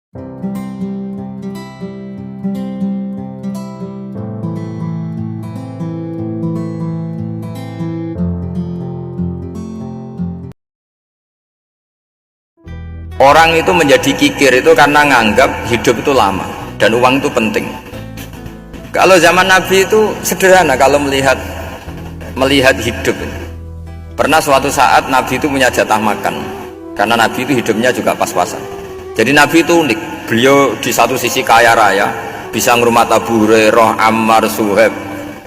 Orang itu menjadi kikir itu karena nganggap hidup itu lama dan uang itu penting. Kalau zaman Nabi itu sederhana kalau melihat hidup. Pernah suatu saat Nabi itu punya jatah makan karena Nabi itu hidupnya juga pas-pasan. Jadi Nabi itu unik. Beliau di satu sisi kaya raya, bisa ngurmat Abu Hurairah, Ammar, Suhaib,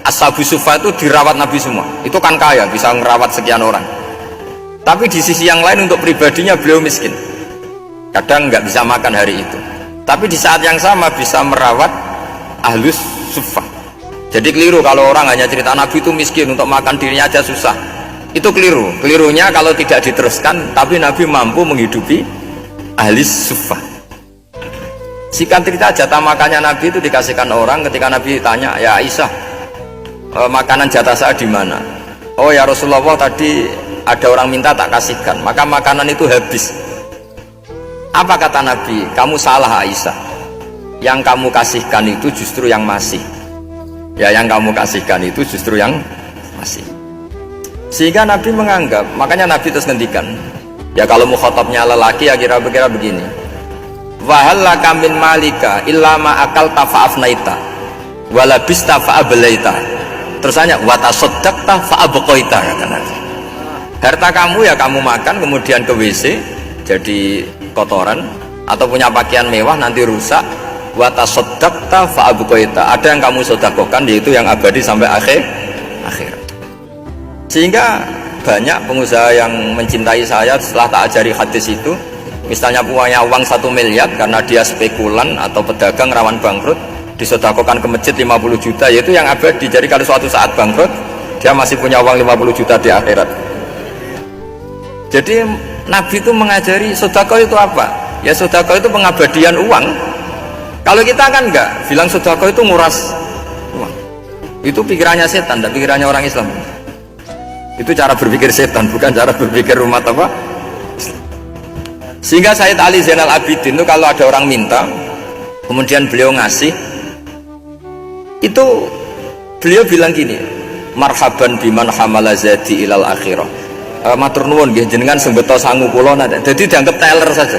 Ashabu Sufa itu dirawat Nabi semua. Itu kan kaya, bisa ngerawat sekian orang. Tapi di sisi yang lain untuk pribadinya beliau miskin. Kadang nggak bisa makan hari itu, tapi di saat yang sama bisa merawat ahlus suffah. Jadi keliru kalau orang hanya cerita Nabi itu miskin, untuk makan dirinya aja susah. Itu keliru. Kelirunya kalau tidak diteruskan, tapi Nabi mampu menghidupi ahlus suffah. Singkat cerita, jatah makannya Nabi itu dikasihkan orang. Ketika Nabi tanya, ya Aisyah, makanan jatah saya di mana? Oh ya Rasulullah, tadi ada orang minta tak kasihkan, maka makanan itu habis. Apa kata Nabi? Kamu salah Aisyah. Yang kamu kasihkan itu justru yang masih. Ya, yang kamu kasihkan itu justru yang masih. Sehingga Nabi menganggap, makanya Nabi terus ngendikan. Ya kalau mukhatabnya lelaki ya kira-kira begini. Wahallaka min malika illa ma akalta fa'afnaita wa labista fa'ablaita. Terus hanya wa tasaddaqta fa'abqaita, kata Nabi. Harta kamu ya kamu makan kemudian ke WC jadi kotoran, atau punya pakaian mewah nanti rusak. Wa tasaddaqta fa'abqaita, ada yang kamu sedekahkan yaitu yang abadi sampai akhir. Sehingga banyak pengusaha yang mencintai saya setelah tak ajari hadis itu, misalnya punya uang 1 miliar karena dia spekulan atau pedagang rawan bangkrut, disedekahkan ke masjid 50 juta, yaitu yang abadi. Jadi kalau suatu saat bangkrut dia masih punya uang 50 juta di akhirat. Jadi Nabi itu mengajari sedekah itu apa? Ya sedekah itu pengabadian uang. Kalau kita kan enggak, bilang sedekah itu nguras uang. Itu pikirannya setan, dan pikirannya orang Islam. Itu cara berpikir setan, bukan cara berpikir umat apa? Sehingga Sayyid Ali Zainal Abidin itu kalau ada orang minta, kemudian beliau ngasih, itu beliau bilang gini, marhaban biman hamala zadi ilal akhirah. Matur nuwun nggih jenengan sing beto sangu kula nate. Jadi dianggap teller saja.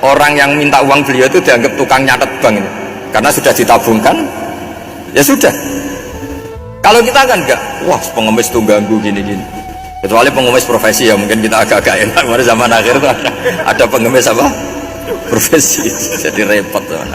Orang yang minta uang beliau itu dianggap tukang nyatet bank ini. Karena sudah ditabungkan. Ya sudah. Kalau kita kan enggak, wah pengemis tuh ganggu gini-gini. Kecuali pengemis profesi ya mungkin kita agak-agak enak. Pada zaman akhir itu ada pengemis apa? Profesi. Jadi repot teman.